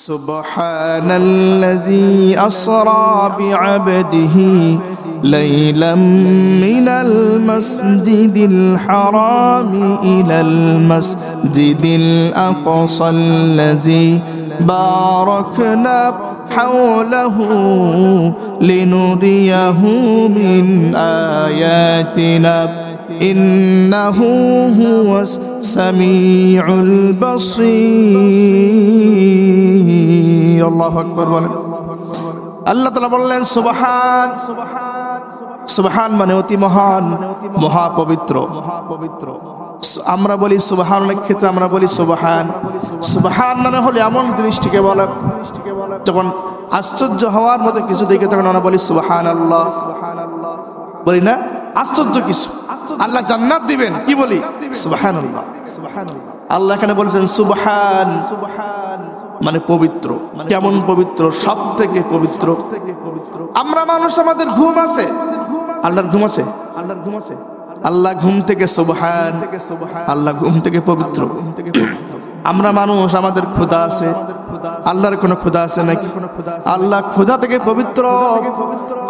সুবহানাল্লাযী আসরা বিআবদিহি লাইলাম মিনাল মাসজিদিল হারামি ইলাল মাসজিদিল আকসাল্লাযী বারাকনা হাওলাহু লিনুরিয়াহু মিন আয়াতিনা ইন্নাহু হুয়াস সামিউল বাসীর। আল্লাহু আকবার বলেন। আল্লাহ তাআলা বললেন সুবহান। সুবহান মানে অতি মহান, মহাপবিত্র। আমরা বলি সুবহান, অনেক ক্ষেত্রে আমরা বলি সুবহান। সুবহান মানে হলো এমন জিনিসটিকে বলা যখন আশ্চর্য হওয়ার মতো কিছু দেখে তখন আমরা বলি সুবহানাল্লাহ, বলি না? আশ্চর্য কিছু, আল্লাহ জান্নাত দিবেন, কি বলি? সুবহানাল্লাহ। আল্লাহ এখানে বলেছেন সুবহান মানে পবিত্র। কেমন পবিত্র? সব থেকে পবিত্র। আমরা মানুষ, আমাদের ঘুম আছে, আল্লাহর ঘুম আছে? আল্লাহ ঘুম থেকে সুবহান, আল্লাহ ঘুম থেকে পবিত্র। আমরা মানুষ, আমাদের ক্ষুধা আছে, আল্লাহর কোনো ক্ষুধা আছে নাকি? আল্লাহ ক্ষুধা থেকে পবিত্র।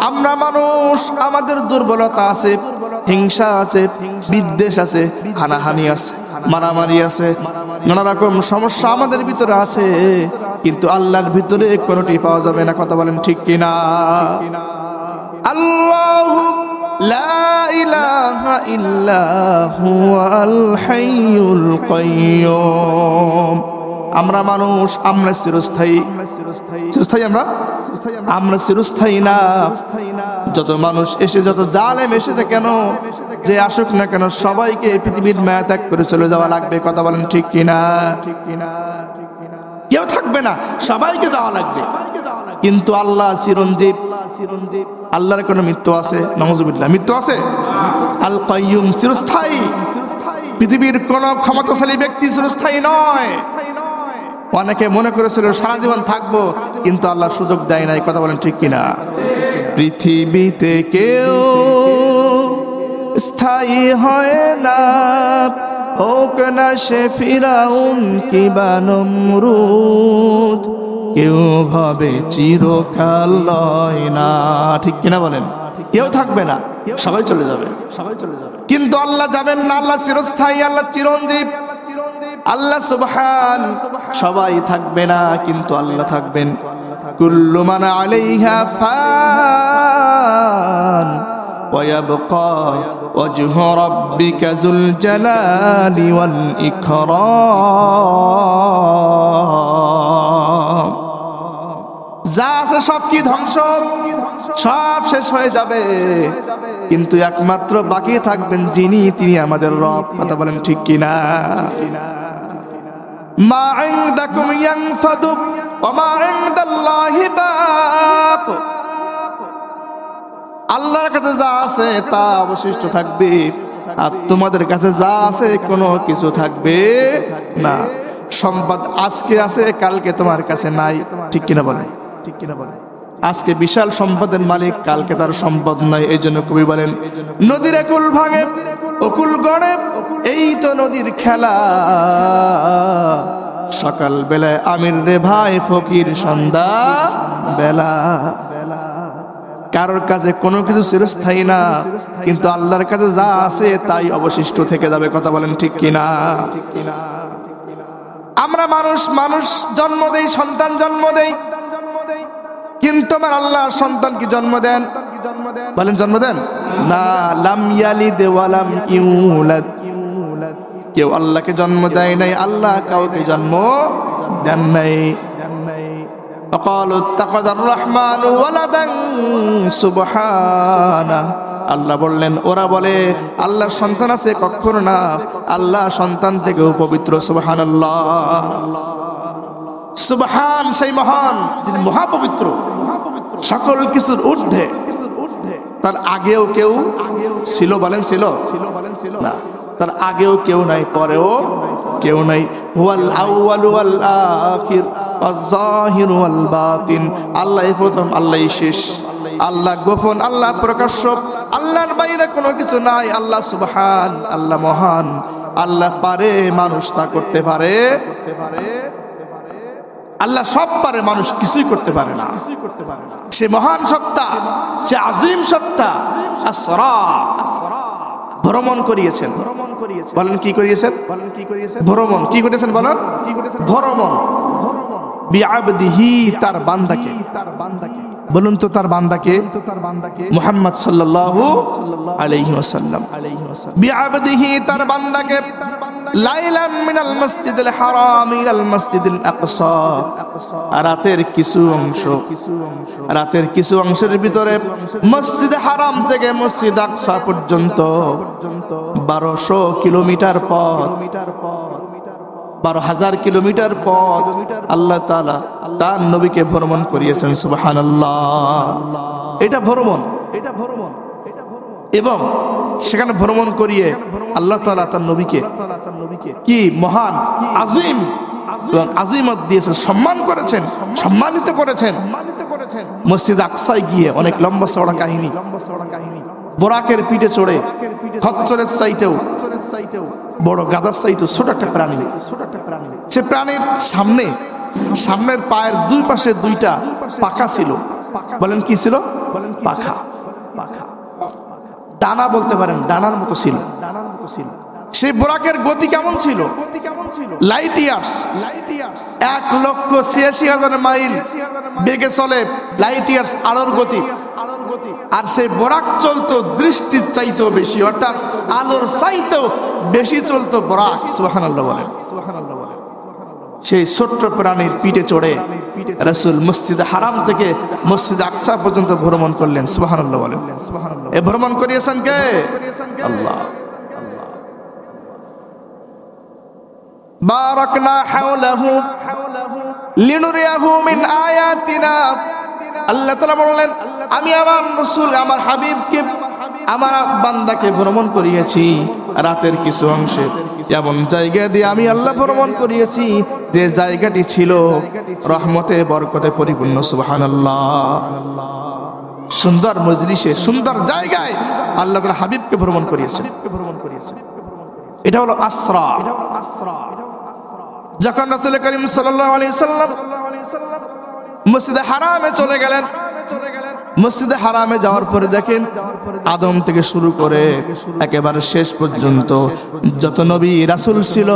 আমরা মানুষ, আমাদের দুর্বলতা আছে, হিংসা আছে, বিদ্বেষ আছে, হানাহানি আছে, মারামারি আছে, নানা রকম সমস্যা আমাদের ভিতরে আছে, কিন্তু আল্লাহর ভিতরে কোনোটি পাওয়া যাবে না। কথা বলেন ঠিক কিনা? আল্লাহু লা ইলাহা ইল্লা হুয়াল হাইয়ুল কাইয়্যুম। আমরা মানুষ, আমরা চিরস্থায়ী। চিরস্থায়ী আমরা চিরস্থায়ী না। যত মানুষ এসে, যত জালেম এসেছে কেন, যে আসুক না কেন, সবাইকে পৃথিবীর মায়া ত্যাগ করে চলে যাওয়া লাগবে। কথা বলেন ঠিক কিনা? কেউ থাকবে না, সবাইকে যাওয়া লাগবে। কিন্তু আল্লাহ চিরঞ্জীব। আল্লাহর কোনো মৃত্যু আছে? নাউযুবিল্লাহ, মৃত্যু আছে? আল কাইয়্যুম চিরস্থায়ী। পৃথিবীর কোন ক্ষমতাশালী ব্যক্তি চিরস্থায়ী নয়। অনেকে মনে করেছিল সারা জীবন থাকবো, কিন্তু আল্লাহ সুযোগ দেয় নাই। কথা বলেন ঠিক কিনা? পৃথিবীতে কেউ স্থায়ী হয় না, হোক না সে ফিরাউন কিবা নমরুদ, কেউ ভাবে চিরকাল লয় না। ঠিক কিনা বলেন? কেউ থাকবে না, সবাই চলে যাবে। কিন্তু আল্লাহ যাবেন না, আল্লাহ চিরস্থায়ী, আল্লাহ চিরঞ্জীব, আল্লাহ সুবহান। সবাই থাকবে না, কিন্তু আল্লাহ থাকবেন। কুল্লু মান আলাইহা ফান ওয়া ইয়াবকা ওয়াজহু রাব্বিকা যুল জালালি ওয়াল ইকরাম। যা আছে সব কি ধ্বংস, সব শেষ হয়ে যাবে, কিন্তু একমাত্র বাকি থাকবেন যিনি, তিনি আমাদের রব। কথা বলেন ঠিক কিনা? মা ইনদাকুম ইয়ানফাদু ওয়া মা ইনদাল্লাহি বাক। আল্লাহর কাছে যা আছে তা অবশিষ্ট থাকবে, আর তোমাদের কাছে যা আছে কোনো কিছু থাকবে না। সম্পদ আজকে আছে, কালকে তোমার কাছে নাই। ঠিক কিনা বলেন? আজকে বিশাল সম্পদের মালিক, কালকে তার সম্পদ নাই। এই জন্য কবি বলেন, নদীর একুল ভাঙে অকুল গড়ে, এই তো নদীর খেলা। সকাল বেলায় আমির রে ভাই ফকির সন্ধ্যা বেলা। কারোর কাছে কোনো কিছু চিরস্থায়ী না, কিন্তু আল্লাহর কাছে যা আছে তাই অবশিষ্ট থেকে যাবে। কথা বলেন ঠিক কিনা? আমরা মানুষ জন্ম দেই, সন্তান জন্ম দেই, কিন্তু আমার আল্লাহ সন্তান কি জন্ম দেন? বলেন জন্ম দেন না। লাম ইয়ালিদ ওয়া লাম ইউলাদ। কেউ আল্লাহকে জন্ম দেয় নাই, আল্লাহ কাউকে জন্ম দেন নাই। وقالوا اتخذ الرحمن ولدا سبحانه। আল্লাহ বললেন, ওরা বলে আল্লাহর সন্তান আছে, কখনো না। আল্লাহ সন্তান থেকেও পবিত্র। সুবহানাল্লাহ। সুবহান সেই মহান, যিনি মহাপবিত্র, সকল কিছুর ঊর্ধ্বে। তার আগেও কেউ ছিল? বলেন ছিল না। তার আগেও কেউ নাই, পরেও কেউ নাই। হুয়াল আউয়াল ওয়াল আখির ওয়াজ যাহির ওয়াল বাতিন। আল্লাহই প্রথম, আল্লাহই শেষ, আল্লাহ গোপন, আল্লাহ প্রকাশ্য, আল্লাহর বাইরে কোনো কিছু নাই। আল্লাহ সুবহান, আল্লাহ মহান, আল্লাহ পারে, মানুষ তা করতে পারে। আল্লাহ সব পারে, মানুষ কিছুই করতে পারে না। সে মহান সত্তা, সে আজিম সত্তা। আসরা, ভ্রমণ করিয়েছেন। বলেন কি করিয়েছেন? ভ্রমণ কি করেছেন? বলেন ভ্রমণ। বিআবদিহি, তার বান্দাকে। বলুন তো তার বান্দাকে? মুহাম্মদ সাল্লাল্লাহু আলাইহি ওয়াসাল্লাম। বিআবদিহি, তার বান্দাকে লাইলাম মিনাল মসজিদিল হারাম ইলাল মসজিদিল আকসা, রাতের কিছু অংশের ভিতরে মসজিদে হারাম থেকে মসজিদ আকসা পর্যন্ত 1200 কিলোমিটার পথ, 12,000 কিলোমিটার পথ আল্লাহ তাআলা তার নবীকে ভ্রমণ করিয়েছেন। সুবহানাল্লাহ। এটা ভ্রমণ। এবং সেখানে ভ্রমণ করিয়ে আল্লাহ তাআলা তার নবীকে কি মহান, আজিম এবং আজিমত দিয়েছেন, সম্মান করেছেন, সম্মানিত করেছেন। মসজিদ আকসায় গিয়ে অনেক লম্বা চওড়া কাহিনী। বোরাকের পিঠে চড়ে, খচ্চরের চাইতেও বড়, গাধার চাইতেও ছোট একটা প্রাণী। সে প্রাণীর সামনের পায়ের দুই পাশে দুইটা পাখা ছিল। বলেন কি ছিল? পাখা। ডানা বলতে পারেন, ডানার মতো ছিল। সেই বোরাকের গতি কেমন ছিল? লাইট ইয়ার্স, 1,86,000 মাইল বেগে চলে। লাইট ইয়ার্স আলোর গতি। আর সেই বোরাক চলতো দৃষ্টির চাইতেও বেশি, অর্থাৎ আলোর চাইতেও বেশি চলতো বোরাক। সুবহানাল্লাহ বলেন। সেই ছোট্ট প্রাণীর পিঠে চড়ে রাসূল মসজিদ হারাম থেকে মসজিদ আকসা পর্যন্ত ভ্রমণ করলেন। সুবহানাল্লাহ বলেন। এ ভ্রমণ করিয়েছেন কে? আল্লাহ। বারাকনা হাওলাহু লিনুরিয়াহু মিন আয়াতিনা। আল্লাহ তাআলা বললেন, আমি আমার রাসূল, আমার হাবিবকে, আমার বান্দাকে ভ্রমণ করিয়েছি রাতের কিছু অংশে। এমন জায়গা দিয়ে আমি আল্লাহ ভ্রমণ করিয়েছি যে জায়গাটি ছিল রহমতে বরকতে পরিপূর্ণ। সুবহানাল্লাহ। সুন্দর মজলিসে, সুন্দর জায়গায় আল্লাহ তাআলা হাবিবকে ভ্রমণ করিয়েছেন। এটা হলো আসরা। যখন রাসূল করিম সাল্লাল্লাহু আলাইহি সাল্লাম মসজিদে হারামে চলে গেলেন, মসজিদে হারামে যাওয়ার পরে দেখেন আদম থেকে শুরু করে একেবারে শেষ পর্যন্ত যত নবী রাসূল ছিল,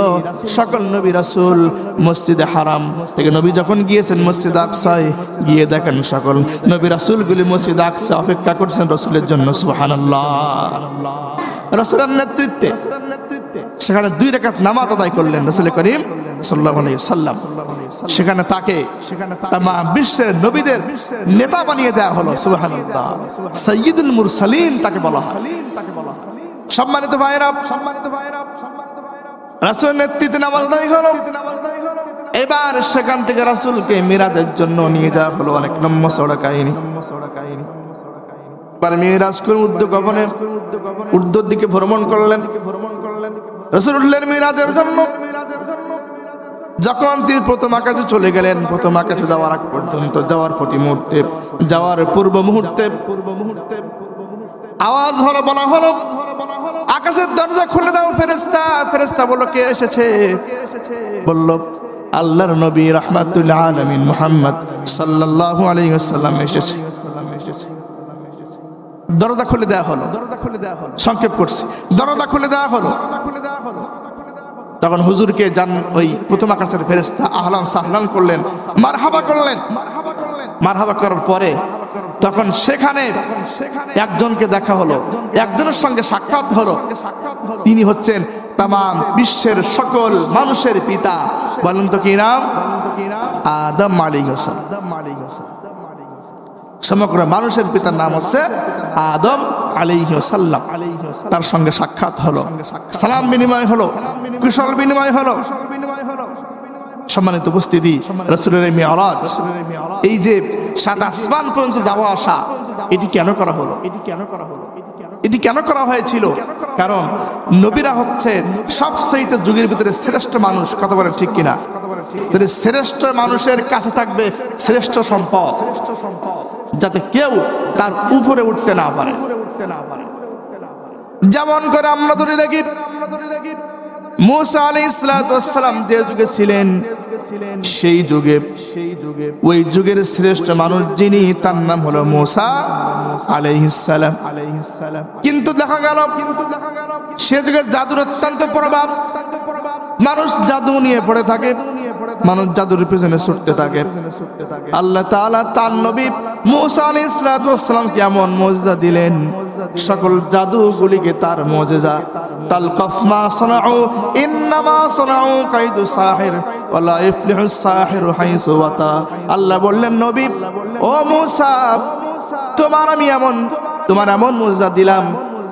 সকল নবী রাসূল মসজিদে হারাম থেকে নবী যখন গিয়েছেন মসজিদ আকসায় গিয়ে দেখেন সকল নবী রাসূলগুলি মসজিদ আকসা অপেক্ষা করছেন রাসূলের জন্য। সুবহানাল্লাহ। রাসূলের নেতৃত্বে সেখানে 2 রাকাত নামাজ আদায় করলেন রাসূল করিম সাল্লাল্লাহু আলাইহি ওয়াসাল্লাম। সেখানে তাকে তামাম বিশ্বের নবীদের নেতা বানিয়ে দেওয়া হলো। সুবহানাল্লাহ। সাইয়্যিদুল মুরসালিন তাকে বলা হয়। সম্মানিত ভাইরা, রাসূলের নেতৃত্বে নামাজ আদায় হলো। এবার সেখান থেকে রাসূলকে মিরাজের জন্য নিয়ে যাওয়া হলো। অনেক লম্বা চওড়া কাহিনী। এবার মিরাজ করে উর্দুর দিকে ভ্রমণ করলেন। রাসূল উঠলেন মিরাজের জন্য। যখন তিনি প্রথম আকাশে চলে গেলেন, প্রথম আকাশে যাওয়ার আগ পর্যন্ত, যাওয়ার প্রতি মুহূর্তে, যাওয়ার পূর্ব মুহূর্তে আওয়াজ হলো, বলা হলো, আকাশের দরজা খুলে দাও ফেরেশতা। ফেরেশতা বলল, কে এসেছে? বলল, আল্লাহর নবী রাহমাতুল আলামিন মুহাম্মদ সাল্লাল্লাহু আলাইহি ওয়াসাল্লাম এসেছে। দরজা খুলে দেওয়া হলো। সংক্ষেপ করছি, দরজা খুলে দেওয়া হলো। তখন হুজুরকে যান ওই প্রথম আকাশের ফেরেশতা আহলান সাহলান করলেন, মারহাবা করলেন। মারহাবা করার পরে তখন সেখানে একজনকে দেখা হলো, একজনের সঙ্গে সাক্ষাৎ হলো। তিনি হচ্ছেন তামাম বিশ্বের সকল মানুষের পিতা। বলেন তো কি নাম? আদম আলাইহিস সালাম। সমগ্র মানুষের পিতার নাম হচ্ছে আদম আলাইহিস সালাম। তার সঙ্গে সাক্ষাৎ হলো, সালাম বিনিময় হলো, কুশল বিনিময় হলো। সম্মানিত উপস্থিতি, রাসূলের মিরাজ, এই যে 7 আসমান পর্যন্ত যাওয়া আসা, এটি কেন করা হলো? এটি কেন করা হয়েছিল? কারণ নবীরা হচ্ছে সবচেয়ে যুগের ভিতরে শ্রেষ্ঠ মানুষ। কথা বলেন ঠিক কিনা? শ্রেষ্ঠ মানুষের কাছে থাকবে শ্রেষ্ঠ সম্পদ, যাতে কেউ তার উপরে উঠতে না পারে। যেমন করে আমরা ধরে দেখি মুসা আলাইহিস সালাম যে যুগে ছিলেন সেই যুগে ওই যুগের শ্রেষ্ঠ মানুষ যিনি তার নাম হলো মুসা আলাইহিস সালাম। কিন্তু দেখা গেল সে যুগে জাদুর অত্যন্ত প্রভাব, মানুষ জাদু নিয়ে পড়ে থাকে, মানুষ জাদুর পিছনে ছুটতে থাকে। আল্লাহ তাআলা তার নবী মুসা আলাইহিস সালামকে এমন মুজিজা দিলেন, সকল জাদুগুলিকে তার মুজিজা। তালকাফ মা সানাউ ইন্নামা সানাউ কাইদু সাহির ওয়ালা ইফলিহুস সাহিরু হাইসু ওয়াতা। আল্লাহ বললেন, নবী ও মুসা, তোমার এমন মুজিজা দিলাম,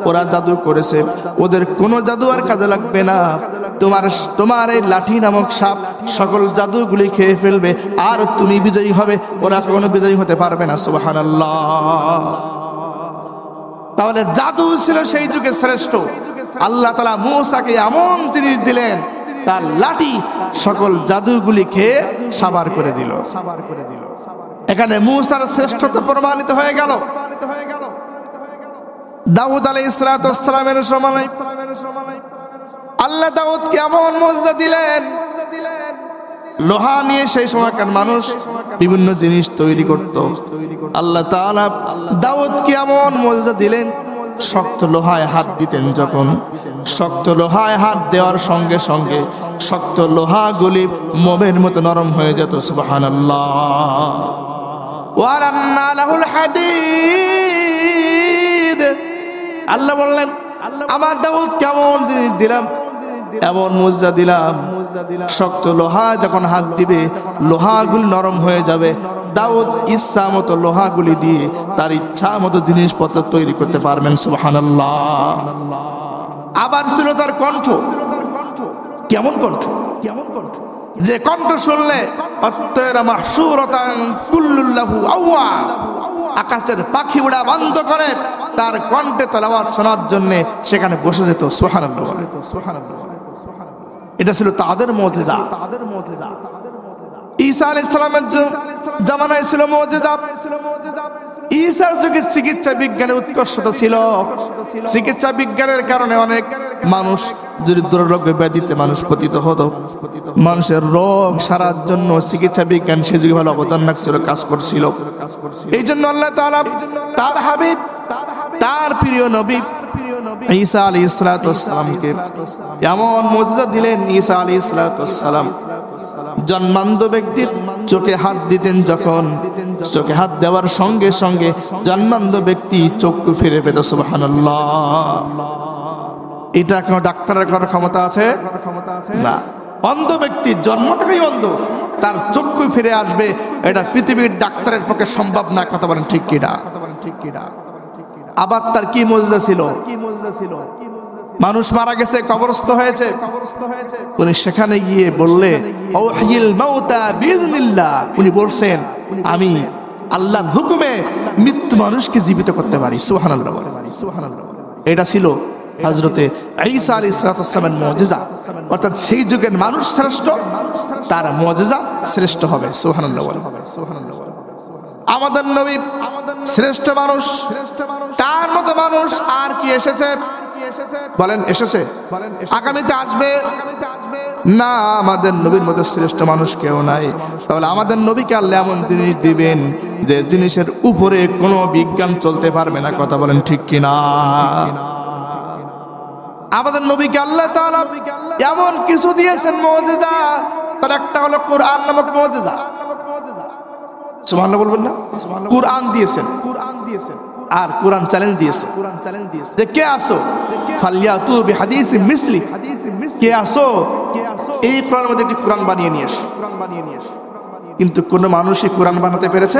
ওরা জাদু করেছে, ওদের কোনো জাদু আর কাজে লাগবে না। তোমার এই লাঠি নামক সাপ সকল জাদুগুলি খেয়ে ফেলবে, আর তুমি বিজয়ী হবে, ওরা কখনো বিজয়ী হতে পারবে না। সুবহানাল্লাহ। তাহলে জাদু ছিল সেই যুগে শ্রেষ্ঠ। আল্লাহ তাআলা মুসাকে এমন জিনিস দিলেন, তার লাঠি সকল জাদুগুলি খেয়ে সাবার করে দিল। এখানে মুসার শ্রেষ্ঠত্ব প্রমাণিত হয়ে গেল। দাউদ আলাইহিস সালামের সময় আল্লাহ দাউদকে এমন মুজিজা দিলেন, লোহা নিয়ে সেই সময়কার মানুষ বিভিন্ন জিনিস তৈরি করত। আল্লাহ তাআলা দাউদকে এমন মুজিজা দিলেন, শক্ত লোহায় হাত দিতেন, যখন শক্ত লোহায় হাত দেওয়ার সঙ্গে সঙ্গে শক্ত লোহাগুলি মোমের মতো নরম হয়ে যেত। সুবহানাল্লাহ। ওয়ালান্না লাহুল হাদিদ। আল্লাহ বললেন, আমার দাউদ কেমন জিনিস দিলাম, এমন মুজিজা দিলাম, শক্ত লোহা যখন হাত দিবে লোহাগুলি নরম হয়ে যাবে। দাউদ ইচ্ছা মতো লোহাগুলি দিয়ে তার ইচ্ছা মতো জিনিসপত্র তৈরি করতে পারবেন। সুবহানাল্লাহ। আবার ছিল তার কণ্ঠ, কেমন কণ্ঠ, যে কণ্ঠ শুনলে আকাশের পাখি উড়া বন্ধ করে তার কণ্ঠে তেলাওয়াত শোনার জন্য সেখানে বসে যেত। সুবহানাল্লাহ। এটা ছিল তাদের মুজিজা। ঈসা আলাইহিস সালামের জামানায় ছিল মুজিজা। ঈসার যুগে চিকিৎসা বিজ্ঞানের উৎকর্ষতা ছিল। চিকিৎসা বিজ্ঞানের কারণে অনেক মানুষ দরিদ্র রোগ ব্যাধিতে মানুষ পতিত হতো। মানুষের রোগ সারার জন্য চিকিৎসা বিজ্ঞান সে যুগে ভালো অবদান রাখছিল, কাজ করছিল। এই জন্য আল্লাহ তাআলা তার হাবিব, তার প্রিয় নবী ঈসা আলাইহিস সালামকে এমন মুজিজা দিলেন। ঈসা আলাইহিস সালাম জন্মান্ধ ব্যক্তির চোখে হাত দিতেন, যখন চোখে হাত দেওয়ার সঙ্গে সঙ্গে জন্মান্ধ ব্যক্তি চক্ষু ফিরে পেত। সুবহানাল্লাহ। এটা কোনো ডাক্তারের করার ক্ষমতা আছে না। অন্ধ ব্যক্তি জন্ম থেকেই অন্ধ, তার চক্ষু ফিরে আসবে, এটা পৃথিবীর ডাক্তারের পক্ষে সম্ভব না। কথা বলেন ঠিক কিনা? আবার তার কি মুজিজা ছিল? মানুষ মারা গেছে, কবরস্থ হয়েছে, উনি সেখানে গিয়ে বললে ওয়াহিল মাউতা বিইজনিল্লাহ, উনি বলছেন আমি আল্লাহর হুকুমে মৃত্যু মানুষকে জীবিত করতে পারি। সুবহানাল্লাহ। এটা ছিল হযরতে ঈসা আলাইহিস সালামের মুজিজা। অর্থাৎ সেই যুগের মানুষ শ্রেষ্ঠ, তার মুজিজা শ্রেষ্ঠ হবে। সুবহানাল্লাহ। আমাদের নবী শ্রেষ্ঠ মানুষ, তার মতো মানুষ আর কি এসেছে? বলেন এসেছে? আগামীতে আসবে না। আমাদের নবীর মতো শ্রেষ্ঠ মানুষ কেউ নাই। তাহলে আমাদের নবীকে আল্লাহ এমন জিনিস দিবেন যে জিনিসের উপরে কোনো বিজ্ঞান চলতে পারবে না। কথা বলেন ঠিক কিনা? আমাদের নবীকে আল্লাহ তাআলা এমন কিছু দিয়েছেন মুজিজা, তার একটা হলো কোরআন নামক মুজিজা। সুবহানাল্লাহ বলবেন না? কোরআন দিয়েছেন, আর কোরআন চ্যালেঞ্জ দিয়েছে যে কে আসো ফালিয়াতু বিহাদিস মিসলি, কে আসো এই কোরআনের মধ্যে একটি কোরআন বানিয়ে নিয়ে এসো। কিন্তু কোন মানুষই কোরআন বানাতে পেরেছে?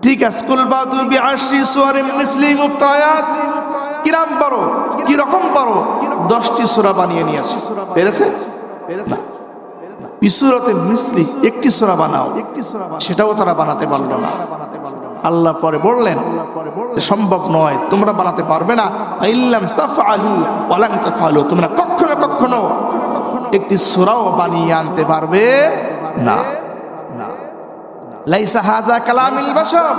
ঠিক আছে, কুল বাতু বিআশরি সুওয়ারিন মিসলি মুফতায়াত, কিরাম বড়, কি রকম বড় 10টি সূরা বানিয়ে নিয়ে আসো। পেরেছে? না। বিসূরাতে মিসলি একটি সূরা বানাও, সেটাও তারা বানাতে পারলো না। আল্লাহ পরে বললেন সম্ভব নয়, তোমরা বানাতে পারবে না। ইল্লাম তাফআলু ওয়া লান তাফআলু, তোমরা কখনো কখনো একটি সূরাও বানিয়ে আনতে পারবে না। লাইসা হাযা কালামিল বাশার,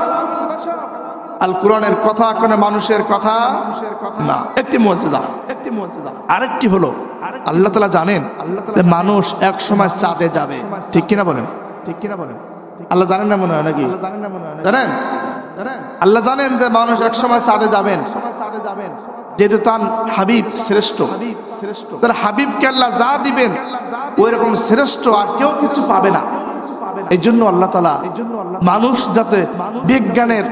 আল কোরআনের কথা কোনো মানুষের কথা না, একটি মুজিজা। আরেকটি হলো আল্লাহ তাআলা জানেন যে মানুষ এক সময় চাঁদে যাবে, ঠিক কিনা বলেন? আল্লাহ জানেন না মনে হয় নাকি? জানেন? আল্লাহ জানেন যে মানুষ এক সময় চাঁদে যাবেন, যেহেতু তার হাবিব শ্রেষ্ঠ, তার হাবিবকে আল্লাহ যা দিবেন ওই রকম শ্রেষ্ঠ আর কেউ কিছু পাবে না। এই জন্য আল্লাহ তাআলা মানুষ যাতে বিজ্ঞানের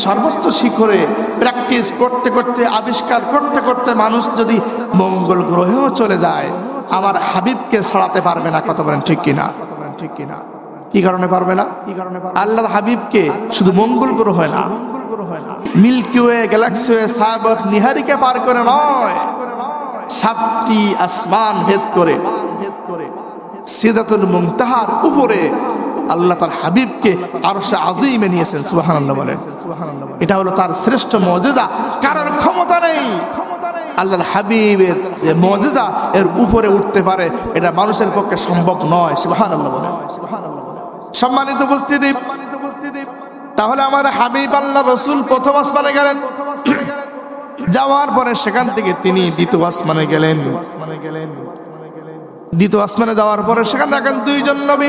সর্বোচ্চ শিখরে প্র্যাকটিস করতে করতে, আবিষ্কার করতে করতে মানুষ যদি মঙ্গল গ্রহেও চলে যায়, আমার হাবিবকে ছাড়াতে পারবে না। কথা বলেন ঠিক কিনা? কি কারণে পারবে না? আল্লাহর হাবিবকে শুধু মঙ্গল গ্রহ না, মিল্কি ওয়ে, গ্যালাক্সি ওয়ে, সাহাবত নিহারিকা পার করে নয়, 7টি আসমান ভেদ করে সিদরাতুল মুনতাহার উপরে আল্লাহ তার হাবিবকে আরশে আজিমে নিয়েছেন। সুবহানাল্লাহ বলেন। এটা হলো তার শ্রেষ্ঠ মুজিজা, কারোর ক্ষমতা নেই আল্লাহর হাবিবের যে মুজিজা এর উপরে উঠতে পারে, এটা মানুষের পক্ষে সম্ভব নয়। সুবহানাল্লাহ বলেন। সম্মানিত উপস্থিতি, তাহলে আমার হাবিব আল্লাহ রাসূল প্রথম আসমানে গেলেন, যাওয়ার পরে সেখান থেকে তিনি দ্বিতীয় আসমানে গেলেন। দ্বিতীয় আসমানে যাওয়ার পরে সেখানে দেখেন দুইজন নবী,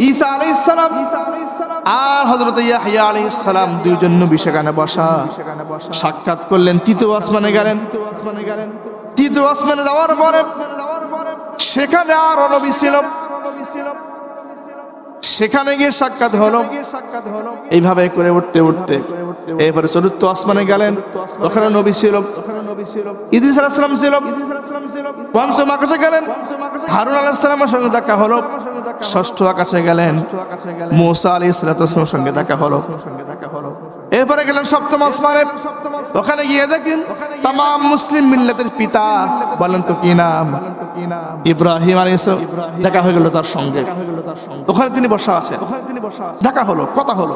ঈসা আলাইহিস সালাম আর হযরত ইয়াহইয়া আলাইহিস সালাম, দুইজন নবী সেখানে বসা সাক্ষাৎ করলেন। তৃতীয় আসমানে গেলেন। তৃতীয় আসমানে যাওয়ার পরে সেখানে আরো নবী ছিল, সেখানে গিয়ে সাক্ষাৎ হলো। এইভাবে করে উঠতে উঠতে এরপরে চতুর্থ আসমানে গেলেন, ওখানে নবী ছিল, ইদ্রিস আলাইহিস সালাম ছিল। পঞ্চম আকাশে গেলেন, হারুন আলাইহিস সালামের সঙ্গে দেখা হলো। ষষ্ঠ আকাশে গেলেন, মুসা আলাইহিস সালামের সঙ্গে দেখা হলো। এরপরে গেলেন সপ্তম আসমানে, ওখানে গিয়ে দেখেন তামাম মুসলিম মিল্লাতের পিতা, বলেন তো কি নাম? ইব্রাহিম আলাইহিস সালাম। দেখা হয়ে গেল তার সঙ্গে, ওখানে তিনি বসা আছেন। দেখা হলো, কথা হলো।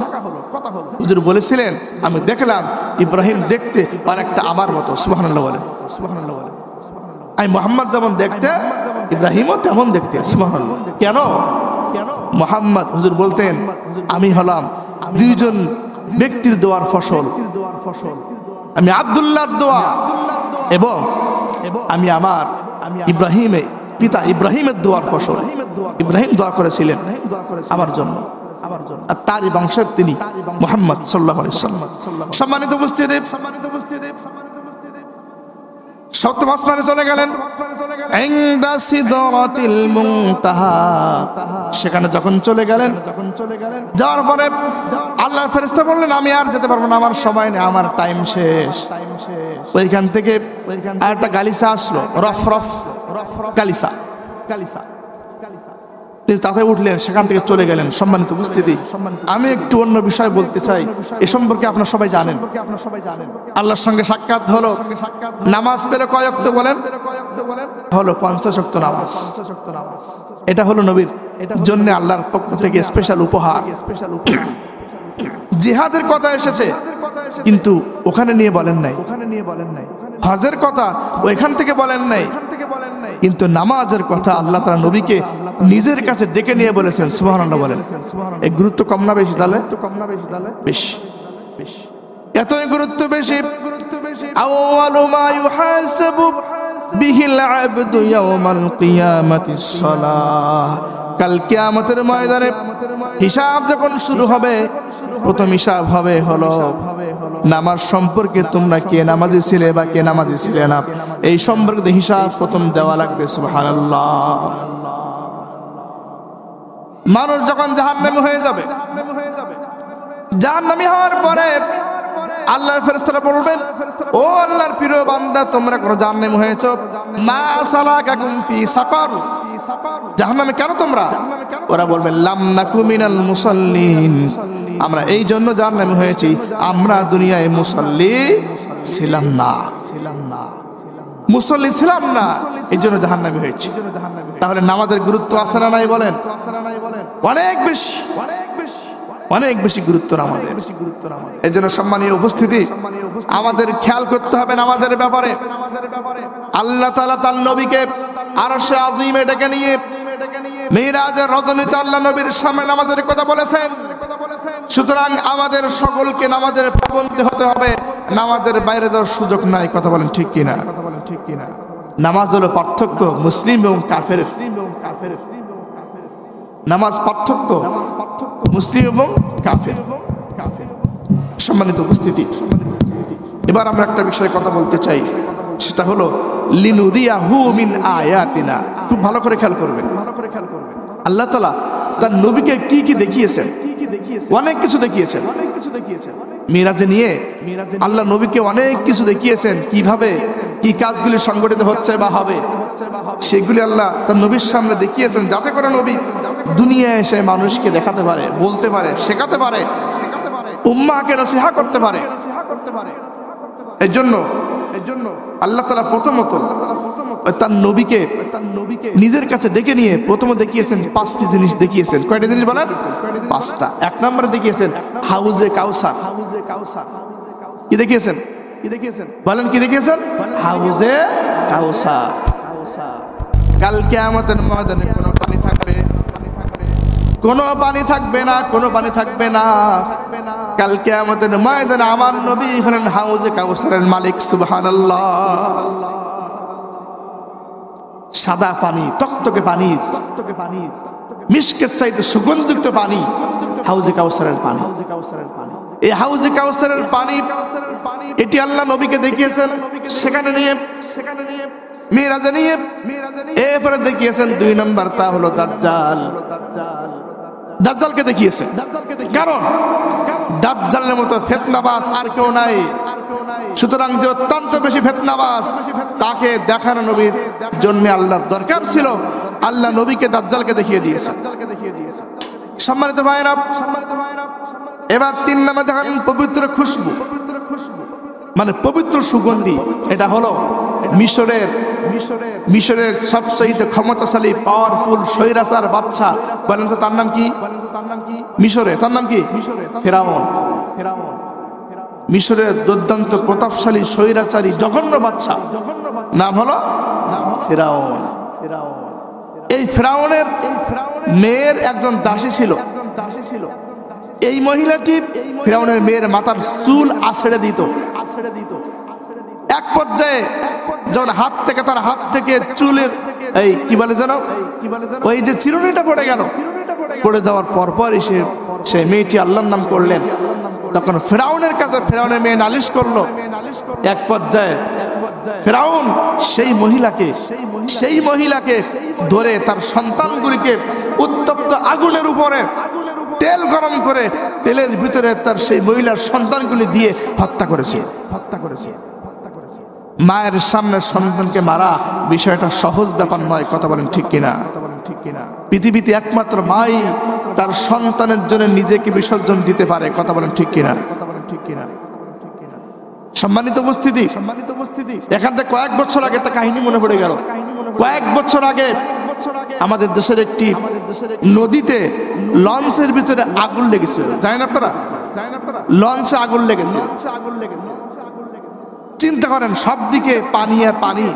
হুজুর বলেছিলেন, আমি দেখলাম ইব্রাহিম দেখতে অনেকটা আমার মতো। সুবহানাল্লাহ বলেন। আমি মুহাম্মদ যেমন দেখতে, ইব্রাহিমও তেমন দেখতে। সুবহানাল্লাহ। কেন? মুহাম্মদ হুজুর বলতেন, আমি হলাম দুইজন ব্যক্তির দোয়ার ফসল। আমি আব্দুল্লাহর দোয়া এবং আমি আমার ইব্রাহিমের পিতা ইব্রাহিমের দোয়ার ফসল। ইব্রাহিম দোয়া করেছিলেন আমার জন্য, আর তারই বংশের তিনি মুহাম্মদ সাল্লাল্লাহু আলাইহি ওয়াসাল্লাম। সম্মানিত উপস্থিতি, সপ্তম আসমানে চলে গেলেন, ইনদা সিদরাতিল মুনতাহা। সেখানে যখন চলে গেলেন, যাওয়ার পরে আল্লাহর ফেরেশতা বললেন, আমি আর যেতে পারবো না, আমার সময় নেই, আমার টাইম শেষ। ওইখান থেকে একটা গালিসা আসলো, রফ গালিসা। তিনি তাতে উঠলেন, সেখান থেকে চলে গেলেন। সম্মানিত উপস্থিতি, আমি একটু অন্য বিষয় বলতে চাই, এ সম্পর্কে আপনারা সবাই জানেন। আল্লাহর সঙ্গে সাক্ষাৎ হলো। নামাজ পেলে কয় ওয়াক্ত বলেন? হলো 50 ওয়াক্ত নামাজ। এটা হলো নবীর জন্য আল্লাহর পক্ষ থেকে স্পেশাল উপহার। জিহাদের কথা এসেছে, কিন্তু ওখানে নিয়ে বলেন নাই। হজের কথা ওইখান থেকে বলেন নাই, কিন্তু নামাজের কথা আল্লাহ তাআলা নবীকে নিজের কাছে ডেকে নিয়ে বলেছেন। সুবহানাল্লাহ বলেন। এই গুরুত্ব কম না বেশি? তাহলে বেশি, এতই গুরুত্ব বেশি। আউয়ালু মা ইউহাসাবু বিহিল আবদু ইয়াওমাল কিয়ামাতিস সালাহ। কাল কিয়ামতের ময়দানে হিসাব যখন শুরু হবে, প্রথম হিসাব হবে হলো নামাজ সম্পর্কে। তোমরা কে নামাজি ছিলে বা কে নামাজি ছিলে না, এই সম্পর্কে হিসাব প্রথম দেওয়া লাগবে। সুবহানাল্লাহ। মানুষ যখন জাহান্নামী হয়ে যাবে, জাহান্নামী হওয়ার পরে আল্লাহর ফেরেশতারা বলবেন, ও আল্লাহর প্রিয় বান্দা, তোমরা কোন জাহান্নামী হয়েছো? মা সালাকাকুম ফি সাকার। জাহান্নামে কেন তোমরা? ওরা বলবেন, লাম নাকু মিনাল মুসাল্লিন। আমরা এই জন্য জাহান্নামী হয়েছি, আমরা দুনিয়ায় মুসাল্লি ছিলাম না, মুসল্লি ছিলাম না, এই জন্য জাহান্নামী হয়েছি। তাহলে নামাজের গুরুত্ব আছে না নাই বলেন? অনেক বেশি, অনেক বেশি গুরুত্ব আমাদের। এই জন্য সম্মানীয় উপস্থিতি, আমাদের খেয়াল করতে হবে নামাজের ব্যাপারে। আল্লাহ তাআলা তার নবীকে আরশে আজিমে ডেকে নিয়ে মিরাজের রজনীতে আল্লাহ নবীর সামনে নামাজের কথা বলেছেন। সুতরাং আমাদের সকলকে নামাজের পাবন্দি হতে হবে, নামাজের বাইরে যাওয়ার সুযোগ নাই। কথা বলেন ঠিক কিনা? নামাজ হলো পার্থক্য মুসলিম এবং কাফের। নামাজ পার্থক্য মুসলিম এবং কাফের। সম্মানিত উপস্থিতি, এবার আমরা একটা বিষয়ে কথা বলতে চাই, সেটা হলো লিনুরিয়াহু মিন আয়াতিনা। খুব ভালো করে খেয়াল করবেন। আল্লাহ তাআলা তার নবীকে কি কি দেখিয়েছেন? অনেক কিছু দেখিয়েছেন। মিরাজে নিয়ে আল্লাহ নবীকে অনেক কিছু দেখিয়েছেন, কিভাবে কি কাজগুলি সংগঠিত হচ্ছে বা হবে, সেগুলি আল্লাহ তার নবীর সামনে দেখিয়েছেন, যাতে করে নবী দুনিয়ায় এসে মানুষকে দেখাতে পারে, বলতে পারে, শেখাতে পারে, উম্মাহকে নসিহা করতে পারে। এর জন্য আল্লাহ তাআলা প্রথমত তার নবীকে নিজের কাছে ডেকে নিয়ে প্রথমে দেখিয়েছেন 5টি জিনিস দেখিয়েছেন। কয়টা জিনিস বলেন? 5টা। এক নম্বরে দেখিয়েছেন হাউজে কাউসার। কি দেখিয়েছেন? বলেন কি দেখিয়েছেন? হাউজে কাউসার। কাল কিয়ামতের ময়দানে কোনো পানি থাকবে, কোনো পানি থাকবে না, কোনো পানি থাকবে না। কাল কিয়ামতের ময়দানে আমার নবী হলেন হাউজে কাউসারের মালিক। সুবহানাল্লাহ। সাদা পানি, টকটকে পানি, মিশকের চাইতে সুগন্ধযুক্ত পানি, হাউজে কাউসারের পানি। এই হাউজে কাউসারের পানি এটি আল্লাহ নবীকে দেখিয়েছেন, সেখানে নিয়ে মিরাজে নিয়ে। এরপরে দেখিয়েছেন 2 নম্বর, তা হলো দাজ্জাল। দাজ্জালকে দেখিয়েছেন, কারণ দাজ্জালের মতো ফিতনাবাজ আর কেউ নাই। সুতরাং যে অত্যন্ত বেশি ফিতনাবাজ, তাকে দেখানো নবীর জন্য আল্লাহর দরকার ছিল। আল্লাহ নবীকে দাজ্জালকে দেখিয়ে দিয়েছে। সম্মানিত ভাইরা, এবার 3 নম্বরে দেখান পবিত্র খুশবু, মানে পবিত্র সুগন্ধি। এটা হলো মিশরের সবচেয়ে ক্ষমতাশালী পাওয়ারফুল স্বৈরাচার বাদশা। বলেন তো তার নাম কি? মিশরে তার নাম কি? ফেরাউন। মিশরের দুর্দান্ত প্রতাপশালী স্বৈরাচারী জঘন্য বাদশা নাম হলো ফেরাউন। এই ফেরাউনের মেয়ের একজন দাসী ছিল। এই মহিলাটি ফেরাউনের মেয়ের মাথার চুল আছড়ে দিত। এক পর্যায়ে যখন তার হাত থেকে চুলের এই কি বলে জানো, ওই যে চিরুনিটা পড়ে গেল, পড়ে যাওয়ার পরপর সেই মেয়েটি আল্লাহর নাম করলেন। তখন ফেরাউনের কাছে ফেরাউনের মেয়ে নালিশ করলো। এক পর্যায়ে ফেরাউন সেই মহিলাকে ধরে তার সন্তানগুলিকে উত্তপ্ত আগুনের উপরে তেল গরম করে তেলের ভিতরে তার সেই মহিলার সন্তানগুলি দিয়ে হত্যা করেছে। মায়ের সামনে সন্তানকে মারা বিষয়টা সহজ ব্যাপার নয়। কথা বলেন ঠিক কিনা? পৃথিবীতে একমাত্র মাই তার সন্তানের জন্য নিজেকে বিসর্জন দিতে পারে। কথা বলেন ঠিক কিনা? সম্মানিত উপস্থিতি, এখান থেকে কয়েক বছর আগে একটা কাহিনী মনে পড়ে গেল। কয়েক বছর আগে আমাদের দেশের একটি নদীতে লঞ্চের ভিতরে আগুন লেগেছিল। জানেন আপনারা? লঞ্চে আগুন লেগেছে। চিন্তা করেন, সব দিকে পানি আর পানি,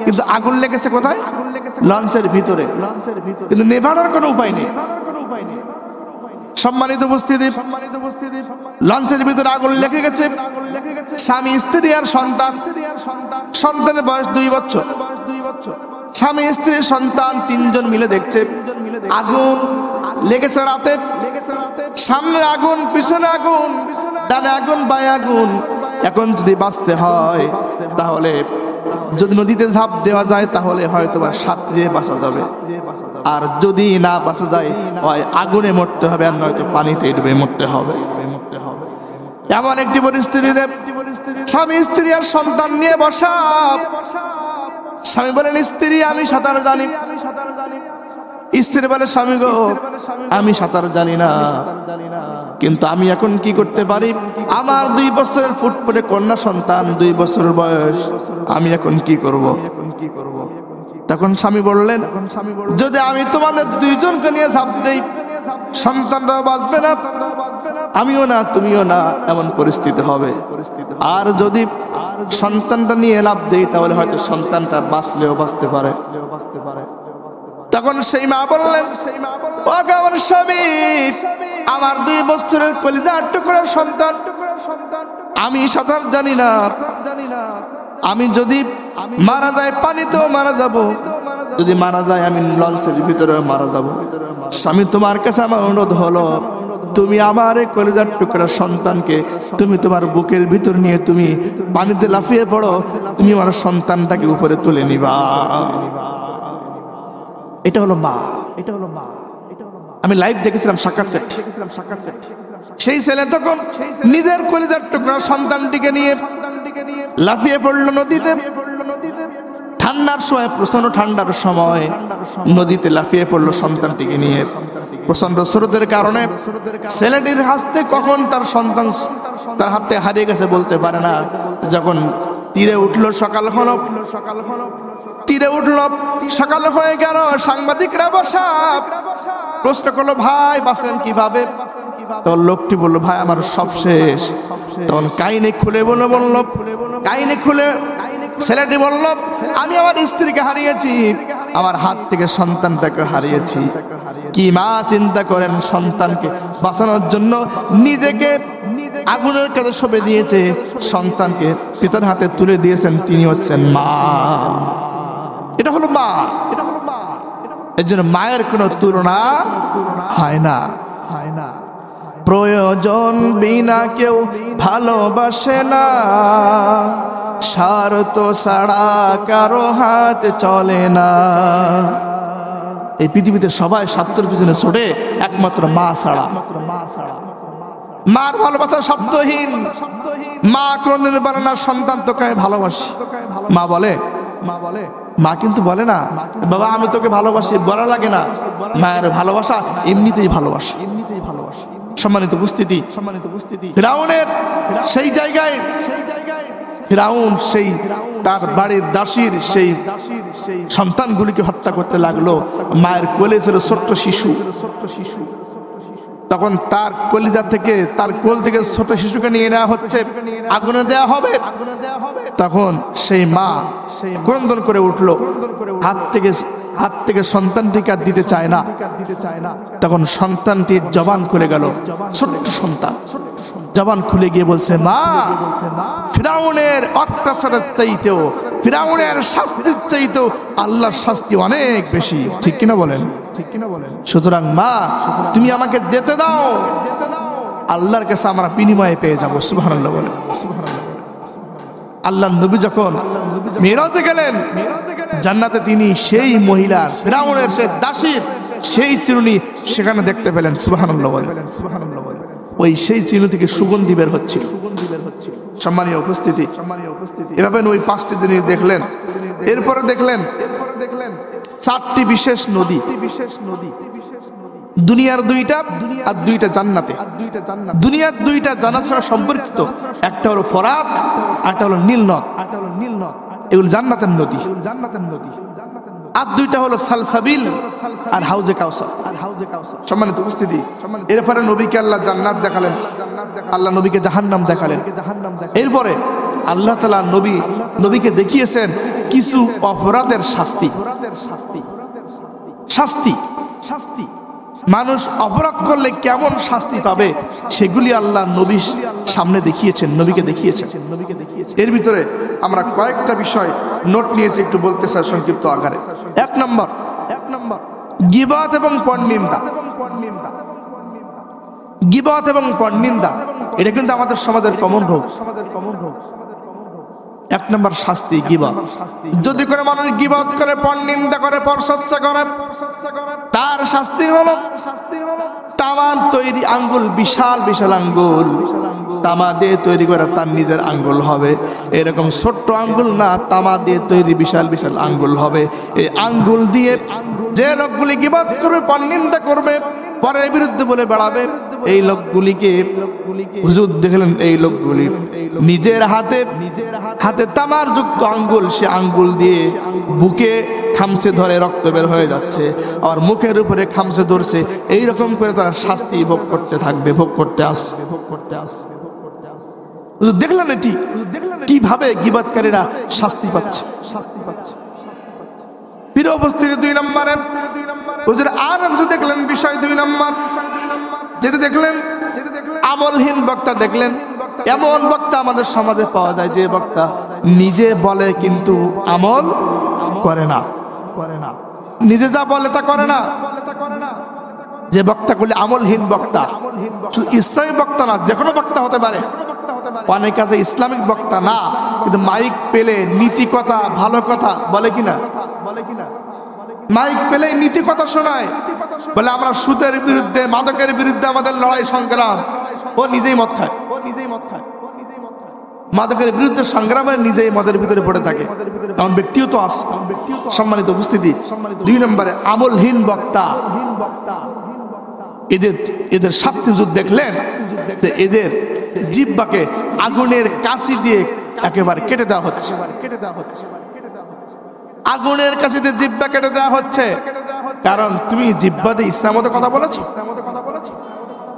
কিন্তু আগুন লেগেছে কোথায়? লঞ্চের ভিতরে। কিন্তু নেভানোর কোনো উপায় নেই। সম্মানিত উপস্থিতি, লঞ্চের ভিতরে আগুন লেগে গেছে। স্বামী, স্ত্রী আর সন্তান। সন্তানের বয়স 2 বছর। স্বামী, স্ত্রী, সন্তান 3 জন মিলে দেখছে আগুন লেগেছে রাতে। সামনে আগুন, পিছনে আগুন, ডানে আগুন, বাঁয়ে আগুন। এখন যদি বাঁচতে হয়, তাহলে যদি নদীতে ঝাঁপ দেওয়া যায় তাহলে হয়তো বা সাঁতরিয়ে বাঁচা যাবে, আর যদি না বাঁচা যায় হয় আগুনে মরতে হবে, আর নয়তো পানিতে ডুবে মরতে হবে। এমন একটি পরিস্থিতিতে স্বামী, স্ত্রী আর সন্তান নিয়ে বসা। স্বামী বলেন, স্ত্রী আমি সাঁতার জানি। স্ত্রী বলে, স্বামী গো আমি সাঁতার জানি না, কিন্তু আমি এখন কি করতে পারি? আমার 2 বছরের ফুটফুটে কন্যা সন্তান, 2 বছরের বয়স, আমি এখন কি করব? তখন স্বামী বললেন, যদি আমি তোমাদের 2 জনকে নিয়ে ঝাঁপ দেই, সন্তানরা বাঁচবে না, আমিও না তুমিও না, এমন পরিস্থিতি হবে। আর যদি সন্তানটা নিয়ে লাভ দেই, তাহলে হয়তো সন্তানটা বাঁচলেও বাঁচতে পারে। তখন সেই মা বললেন, ও আমার স্বামী, আমার 2 বছরের কলিজার টুকরা সন্তান, আমি সাঁতার জানি না, আমি যদি মারা যায় পানিতেও মারা যাব, যদি মারা যায় আমি লঞ্চের ভিতরে মারা যাব। স্বামী, তোমার কাছে আমার অনুরোধ হলো, তুমি আমার এই কলিজার টুকরা সন্তানকে তুমি তোমার বুকের ভিতর নিয়ে তুমি পানিতে লাফিয়ে পড়ো, তুমি আমার সন্তানটাকে উপরে তুলে নিবা। এটা হলো মা, এটা হলো মা। আমি লাইভ দেখেছিলাম, সাক্ষাৎকার। সেই ছেলে তখন নিজের কলিজার টুকরা সন্তানটিকে নিয়ে লাফিয়ে পড়লো নদীতে। ঠান্ডার সময়, প্রচন্ড ঠান্ডার সময় নদীতে লাফিয়ে পড়লো সন্তানটিকে নিয়ে। প্রচন্ড স্রোতের কারণে ছেলেটির হাতে কখন তার সন্তান তার হাতে হারিয়ে গেছে বলতে পারে না। যখন তীরে উঠলো, সকাল হলো, তীরে উঠলো, সকাল হয়ে গেল। সাংবাদিকরা বসা, প্রশ্ন করলো, ভাই বাঁচলেন কিভাবে? তখন লোকটি বললো, ভাই আমার সব শেষ। তখন কাহিনী খুলে বললো, কাহিনী খুলে ছেলেটি বলল, আমি আমার স্ত্রীকে হারিয়েছি, আমার হাত থেকে সন্তানটাকে হারিয়েছি। কি মা চিন্তা করেন, সন্তানকে বাঁচানোর জন্য নিজেকে আগুনের কাছে সঁপে দিয়েছে, সন্তানকে পিতার হাতে তুলে দিয়েছেন, তিনি হচ্ছেন মা। এটা হলো মা, এটা হলো মা। এর জন্য মায়ের কোনো তুলনা হয় না, হয় না। প্রয়োজন বিনা কেউ ভালোবাসে না, স্বার্থ ছাড়া কারো হাত চলে না। এই পৃথিবীতে সবাই স্বার্থের পিছনে ছোটে, একমাত্র মা ছাড়া। মার ভালোবাসা শব্দহীন। মা কোনদিন বলে না সন্তান তোকে আমি ভালোবাসি। মা বলে, মা কিন্তু বলে না বাবা আমি তোকে ভালোবাসি, বলা লাগে না। মায়ের ভালোবাসা এমনিতেই ভালোবাসা। সম্মানিত উপস্থিতি, ফিরাউনের সেই জায়গায়, ফিরাউন সেই তার বাড়ির দাসীর সেই সন্তানগুলিকে হত্যা করতে লাগলো। মায়ের কোলে ছিল ছোট্ট শিশু। তখন তার কলিজা থেকে, তার কোল থেকে ছোট শিশুকে নিয়ে নেওয়া হচ্ছে, আগুনে দেওয়া হবে। তখন সেই মা ক্রন্দন করে উঠলো, হাত থেকে সন্তানটিকে আর দিতে চায় না। তখন সন্তানটির জবান খুলে গেল, ছোট্ট সন্তান জবান খুলে গিয়ে বলছে, মা, ফিরাউনের অত্যাচারের চাইতেও, ফিরাউনের শাস্তির চাইতেও আল্লাহর শাস্তি অনেক বেশি। ঠিক কিনা বলেন? সুতরাং মা তুমি আমাকে যেতে দাও, আল্লাহর কাছে আমরা বিনিময়ে পেয়ে যাবো। সুবহানাল্লাহ বলেন। আল্লাহর নবী যখন মিরাজে গেলেন, জান্নাতে তিনি সেই মহিলার, ফিরাউনের সেই দাসীর সেই চিরুনি সেখানে দেখতে পেলেন। সুবহানাল্লাহ বলেন। ওই সেই চিরুনি থেকে সুগন্ধি বের হচ্ছিল। সম্মানীয় উপস্থিতি, এভাবে ওই 5টি জিনিস দেখলেন। এরপরে দেখলেন 4টি বিশেষ নদী। দুনিয়ার 2টা আর 2টা জান্নাতে। দুনিয়ার 2টা জান্নাতের সঙ্গে সম্পর্কিত। একটা হলো ফরাত, একটা হলো নীল নদ। এগুলো জান্নাতের নদী। আর 2টা হলো সালসাবিল আর হাউজে কাউসার। সম্মানিত উপস্থিতি, এরপরে নবীকে আল্লাহ জান্নাত দেখালেন, আল্লাহ নবীকে জাহান্নাম দেখালেন। এরপরে আল্লাহ তাআলা নবীকে দেখিয়েছেন কিছু অপরাধের শাস্তি। মানুষ অপরাধ করলে কেমন শাস্তি পাবে সেগুলি আল্লাহ নবীর সামনে দেখিয়েছেন, নবীকে দেখিয়েছেন। এর ভিতরে আমরা কয়েকটা বিষয় নোট নিয়েছি, একটু বলতে চাই সংক্ষিপ্ত আকারে। 1 নম্বর, গীবত এবং পরনিন্দা। গীবত এবং পরনিন্দা এটা কিন্তু আমাদের সমাজের কমন ভোগ। 1 নম্বর শাস্তি গীবত। যদি করে মানুষ গীবত করে, পরনিন্দা করে, পরচর্চা করে, তার শাস্তি হলো তামার তৈরি আঙ্গুল, বিশাল বিশাল আঙ্গুল, তামা দিয়ে তৈরি করে তার নিজের আঙ্গুল হবে। এরকম ছোট্ট আঙ্গুল না, তামা দিয়ে তৈরি বিশাল বিশাল আঙ্গুল হবে। এই আঙ্গুল দিয়ে যে লোকগুলি গীবত করবে, পরনিন্দা করবে, পরের বিরুদ্ধে বলে বেড়াবে, এই লোকগুলিকে হুজুর দেখলেন, এই লোকগুলি নিজের হাতে তামার যুক্ত আঙ্গুল, সে আঙ্গুল দিয়ে বুকে খামচে ধরে রক্ত বের হয়ে যাচ্ছে, আর মুখের উপরে খামচে ধরছে। এইরকম করে তারা শাস্তি ভোগ করতে থাকবে, ভোগ করতে আসবে। দেখলেন এটি কিভাবে গীবতকারীরা শাস্তি পাচ্ছে। প্রিয় উপস্থিতি 2 নম্বরে হুজুর আর কিছু দেখলেন বিষয় 2 নম্বর যেটা দেখলেন আমলহীন বক্তা দেখলেন। এমন বক্তা আমাদের সমাজে পাওয়া যায় যে বক্তা নিজে বলে কিন্তু আমল করে না, নিজে যা বলে তা করে না। যে বক্তাগুলি আমলহীন বক্তা, শুধু ইসলামিক বক্তা না, যে কোনো বক্তা হতে পারে। অনেক আছে ইসলামিক বক্তা না, কিন্তু মাইক পেলে নীতি কথা ভালো কথা বলে কিনা, মাইক পেলে নীতি কথা শোনায়, বলে আমরা সুদের বিরুদ্ধে মাদকের বিরুদ্ধে আমাদের লড়াই সংগ্রাম। ও নিজেই মদ খায়, মাদকের বিরুদ্ধে সংগ্রামে নিজেই মদের ভিতরে পড়ে থাকে, এমন ব্যক্তিও তো আছে। সম্মানিত উপস্থিতি 2 নম্বরে আমলহীন বক্তা। এদের শাস্তি যুদ্ধ দেখলেন যে এদের জিহ্বাকে আগুনের কাঁচি দিয়ে একেবারে কেটে দেওয়া হচ্ছে, আগুনের কাছে দিয়ে জিহ্বা কেটে দেওয়া হচ্ছে। কারণ তুমি জিহ্বা দিয়ে ইসলামের কথা বলেছো।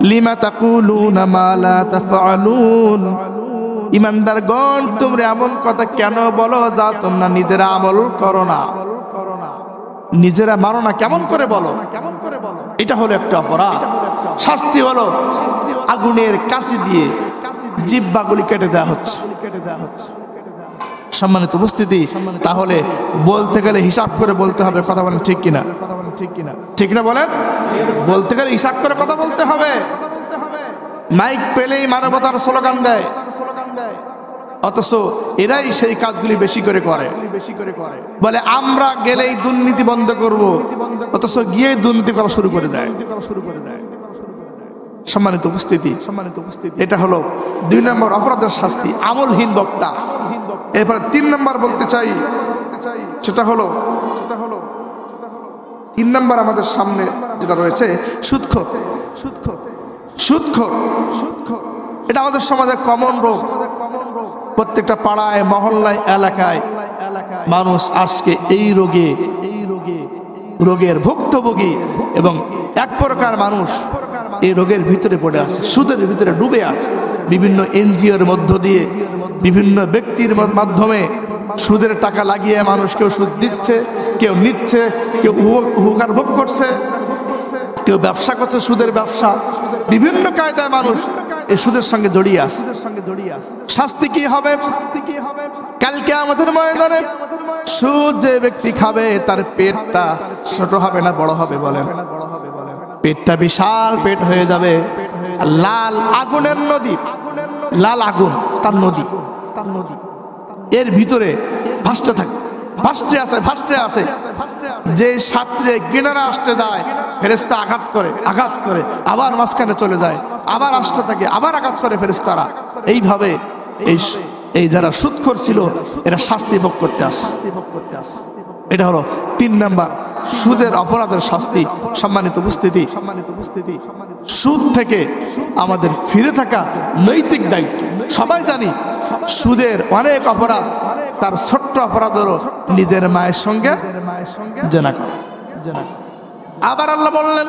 লিমা তাকুলুনা মা লা তাফআলুন, ইমানদারগণ তোমরা এমন কথা কেন বলো যা তোমরা নিজেরা আমল করো না, নিজেরা মানো না, কেমন করে বলো? এটা হলো একটা অপরাধ। শাস্তি হলো আগুনের কাঁচি দিয়ে জিহ্বাগুলি কেটে দেওয়া হচ্ছে। সম্মানিত উপস্থিতি, তাহলে বলতে গেলে হিসাব করে বলতে হবে। কথা বলেন ঠিক কিনা? ঠিক না বলেন? বলতে গেলে হিসাব করে কথা বলতে হবে। মাইক পেলেই মানবতার স্লোগান দেয়, অথচ এরাই সেই কাজগুলি বেশি করে করে। বলে আমরা গেলেই দুর্নীতি বন্ধ করব, অথচ গিয়ে দুর্নীতি করা শুরু করে দেয়। সম্মানিত উপস্থিতি, এটা হলো 2 নম্বর অপরাধের শাস্তি, আমলহীন বক্তা। এরপরে 3 নম্বর বলতে চাই, সেটা হলো 3 নম্বর আমাদের সামনে যেটা রয়েছে সুদখোর। এটা আমাদের সমাজে কমন রোগ। প্রত্যেকটা পাড়ায় মহল্লায় এলাকায় মানুষ আজকে এই রোগের ভুক্তভোগী, এবং এক প্রকার মানুষ এই রোগের ভিতরে পড়ে আছে, সুদের ভিতরে ডুবে আছে। বিভিন্ন এনজিওর মধ্য দিয়ে, বিভিন্ন ব্যক্তির মাধ্যমে সুদের টাকা লাগিয়ে মানুষ কেউ সুদ দিচ্ছে, কেউ নিচ্ছে, কেউ উপকার ভোগ করছে, কেউ ব্যবসা করছে, সুদের ব্যবসা। বিভিন্ন কায়দায় মানুষ এই সুদের সঙ্গে জড়িয়ে আছে। শাস্তি কি হবে? কালকে আমাদের ময়দানে সুদ যে ব্যক্তি খাবে তার পেটটা ছোট হবে না বড় হবে? বলেন। পেটটা বিশাল পেট হয়ে যাবে। লাল আগুনের নদী, লাল আগুন তার নদী, এর ভিতরে ভাসতে থাকে, ভাসতে আছে। যে সাঁতরে কিনারা আসতে যায়, ফেরেশতা আঘাত করে আবার মাঝখানে চলে যায়, আবার আসতে থাকে, আবার আঘাত করে ফেরেশতারা। এইভাবে এই যারা সুদখোর ছিল এরা শাস্তি ভোগ করতে আসে। এটা হলো 3 নম্বর সুদের অপরাধের শাস্তি। সম্মানিত উপস্থিতি, সুদ থেকে আমাদের ফিরে থাকা নৈতিক দায়িত্ব। সবাই জানি সুদের অনেক অপরাধ, তার ছোট্ট অপরাধ হলো নিজের মায়ের সঙ্গে জেনা করা। আবার আল্লাহ বললেন,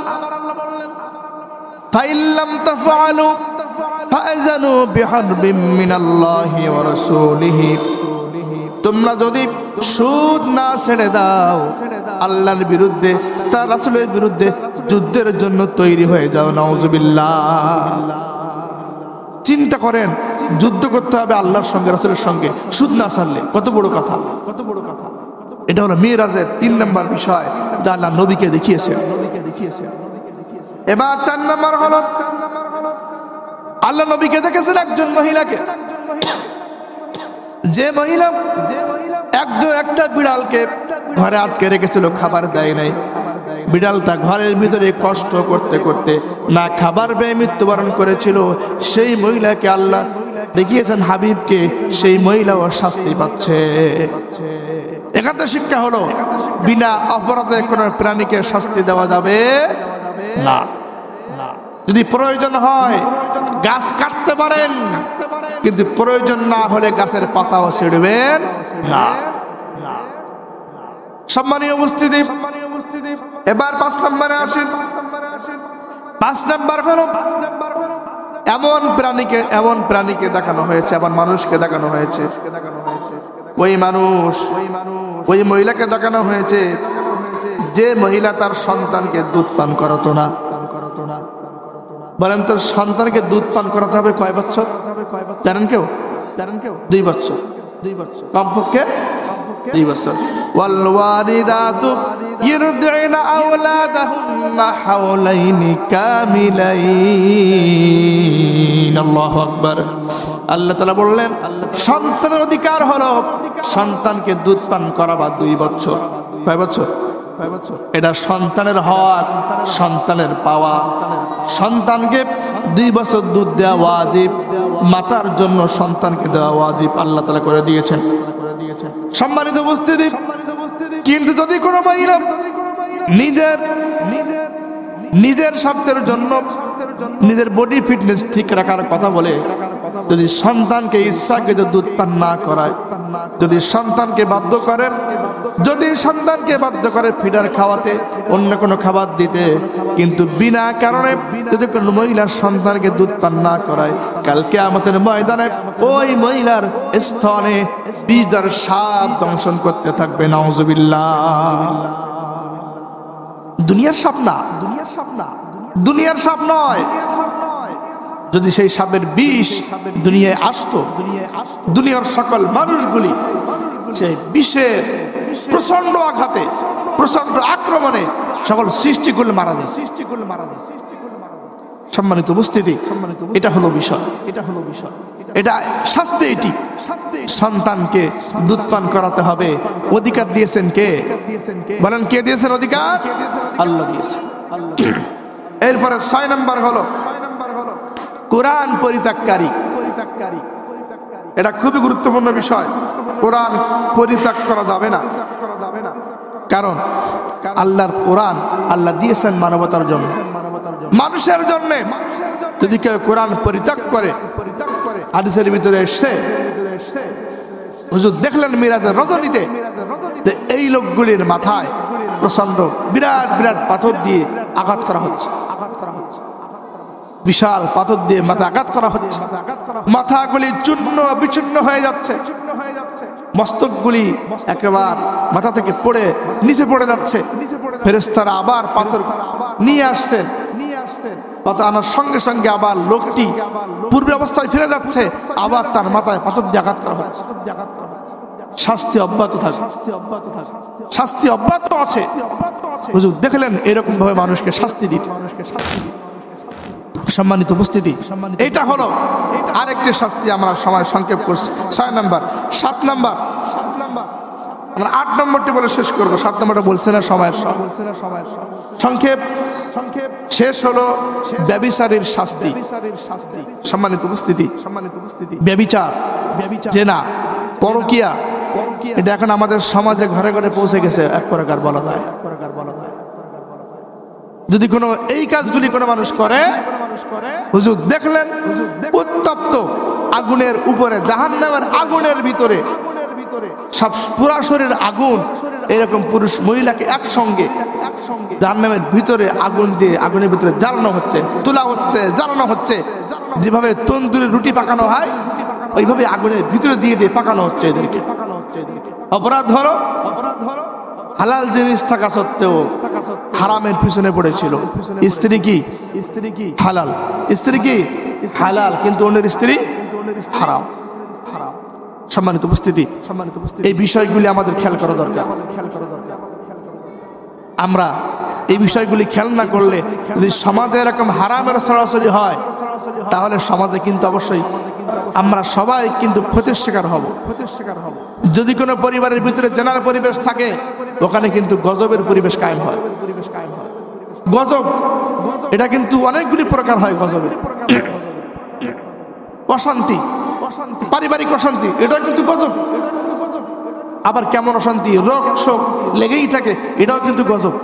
ফাইল্লাম তাফআলু ফাআযানু বিহারবিম মিনাল্লাহি ওয়া রাসূলিহি, তোমরা যদি সুদ না ছেড়ে দাও আল্লাহর বিরুদ্ধে, তার রাসূলের বিরুদ্ধে যুদ্ধের জন্য তৈরি হয়ে যাও। নাউযুবিল্লাহ। চিন্তা করেন, যুদ্ধ করতে হবে আল্লাহর সঙ্গে, রাসূলের সঙ্গে, সুদ না ছাড়লে কত বড় কথা। এটা হলো মিরাজের 3 নম্বর বিষয় যা আল্লাহ নবীকে দেখিয়েছেন। এবার 4 নম্বর হলো আল্লাহ নবীকে দেখেছেন একজন মহিলাকে, যে মহিলা একটা বিড়ালকে ঘরে আটকে রেখেছিল, খাবার দেয় নাই। বিড়ালটা ঘরের ভিতরে কষ্ট করতে করতে না খাবার পেয়ে মৃত্যুবরণ করেছিল। সেই মহিলাকে আল্লাহ দেখিয়েছেন হাবিবকে, সেই মহিলাও শাস্তি পাচ্ছে। এখানে শিক্ষা হলো বিনা অপরাধে কোনো প্রাণীকে শাস্তি দেওয়া যাবে না। যদি প্রয়োজন হয় গাছ কাটতে পারেন, কিন্তু প্রয়োজন না হলে গাছের পাতাও ছিঁড়বেন না। সম্মানীয় উপস্থিতি, এবার 5 নম্বরে আসেন। 5 নম্বর হলো এমন প্রাণীকে দেখানো হয়েছে, এমন মানুষকে দেখানো হয়েছে, ওই মহিলাকে দেখানো হয়েছে যে মহিলা তার সন্তানকে দুধ পান করাতো না, বলেন তো সন্তানকে দুধ পান করাতে হবে কয় বছর? জানেন কেউ? 2 বছর। কমপক্ষে 2 বছর। ওয়াল ওয়ালিদাতু ইরদি'না আওলাদাহুন্না হাওলাইনি কামিলাইন। আল্লাহু আকবার। আল্লাহ তাআলা বললেন সন্তানের অধিকার হলো সন্তানকে দুধ পান করাবা 2 বছর। কয় বছর? এটা সন্তানের হক, সন্তানের পাওয়া। সন্তানকে 2 বছর দুধ দেওয়া ওয়াজিব, মাতার জন্য সন্তানকে দেওয়া ওয়াজিব আল্লাহ তাআলা করে দিয়েছেন। সম্মানিত উপস্থিতি, কিন্তু যদি কোনো মহিলা নিজের স্বার্থের জন্য নিজের বডি ফিটনেস ঠিক রাখার কথা বলে যদি সন্তানকে ইচ্ছাকৃত দুধ পান না করায়, যদি সন্তানকে বাধ্য করে ফিডার খাওয়াতে, অন্য কোনো খাবার দিতে, কিন্তু বিনা কারণে যদি কোনো মহিলার সন্তানকে দুধ পান না করায়, কাল কিয়ামতের ময়দানে ওই মহিলার স্তনে বীজের সাপ দংশন করতে থাকবে। নাউজুবিল্লাহ। দুনিয়ার সাপ না, দুনিয়ার সাপ নয়। যদি সেই সাপের বিষ দুনিয়ায় আসতো, দুনিয়ার সকল মানুষগুলি সেই বিষের প্রচন্ড আঘাতে, প্রচন্ড আক্রমণে সকল সৃষ্টিগুলো মারা যায়। সম্মানিত উপস্থিতি, এটা হলো বিষয়। এটা শাস্তি। এটি সন্তানকে দুধ পান করাতে হবে। অধিকার দিয়েছেন কে? বলেন কে দিয়েছেন অধিকার? আল্লাহ দিয়েছেন। এরপরে 6 নম্বর হলো কোরআন পরিত্যাগকারী। এটা খুবই গুরুত্বপূর্ণ বিষয়। কোরআন পরিত্যাগ করা যাবে না, কারণ আল্লাহর কোরআন আল্লাহ দিয়েছেন মানবতার জন্য, মানুষের জন্য। যদি কেউ কোরআন পরিত্যাগ করে, হাদিসের ভিতরে এসেছে, হুজুর দেখলেন মিরাজের রজনীতে এই লোকগুলির মাথায় প্রচন্ড বিরাট বিরাট পাথর দিয়ে আঘাত করা হচ্ছে। বিশাল পাথর দিয়ে মাথা আঘাত করা হচ্ছে। মাথাগুলি চূর্ণ বিচূর্ণ হয়ে যাচ্ছে, মস্তকগুলি একেবারে মাথা থেকে পড়ে নিচে পড়ে যাচ্ছে। ফেরেশতারা আবার পাথর নিয়ে আসছেন। পাথর আনার সঙ্গে সঙ্গে আবার লোকটি পূর্বে অবস্থায় ফিরে যাচ্ছে, আবার তার মাথায় পাথর দিয়ে আঘাত করা হচ্ছে। শাস্তি অব্যাহত থাকে, শাস্তি অব্যাহত আছে। হুজুর দেখলেন এরকম ভাবে মানুষকে শাস্তি দিতে। সম্মানিত উপস্থিতি, এটা হলো আরেকটি শাস্তি। আমরা সময় সংক্ষেপ করছি। 6 নম্বর। 7 নম্বর, আমরা 8 নম্বরটি বলে শেষ করবো। 7 নম্বরটা বলছে না সময়ের সংক্ষেপ শেষ হলো ব্যভিচারীর শাস্তি। সম্মানিত উপস্থিতি, ব্যভিচার, জেনা, পরকীয়া, এটা এখন আমাদের সমাজে ঘরে ঘরে পৌঁছে গেছে এক প্রকার বলা যায়। যদি কোনো এই কাজগুলি কোনো মানুষ করে, হুজুর দেখলেন উত্তপ্ত আগুনের উপরে, জাহান্নামের আগুনের ভিতরে সব পুরা শরীর আগুন, এরকম পুরুষ মহিলাকে একসঙ্গে জাহান্নামের ভিতরে আগুন দিয়ে আগুনের ভিতরে জ্বালানো হচ্ছে, তোলা হচ্ছে, জ্বালানো হচ্ছে। যেভাবে তন্দুরে রুটি পাকানো হয় ওইভাবে আগুনের ভিতরে দিয়ে দিয়ে পাকানো হচ্ছে এদেরকে। অপরাধ হলো হালাল জিনিস থাকা সত্ত্বেও হারামের পিছনে পড়েছিল। স্ত্রী কি হালাল, স্ত্রী কি হালাল, কিন্তু অন্যের স্ত্রী হারাম। সম্মানিত উপস্থিতি, এই বিষয়গুলি আমাদের খেয়াল করা দরকার। আমরা এই বিষয়গুলি খেয়াল না করলে, যদি সমাজে এরকম হারামের সরাসরি হয়, তাহলে সমাজে কিন্তু অবশ্যই আমরা সবাই কিন্তু ক্ষতির শিকার হব। যদি কোনো পরিবারের ভিতরে জেনার পরিবেশ থাকে, ওখানে কিন্তু গজবের পরিবেশ কায়েম হয়। গজব এটা কিন্তু অনেকগুলি প্রকার হয়। গজবের অশান্তি, পারিবারিক অশান্তি, এটা কিন্তু গজব। আবার কেমন অশান্তি, রোগ শোক লেগেই থাকে, এটাও কিন্তু গজব।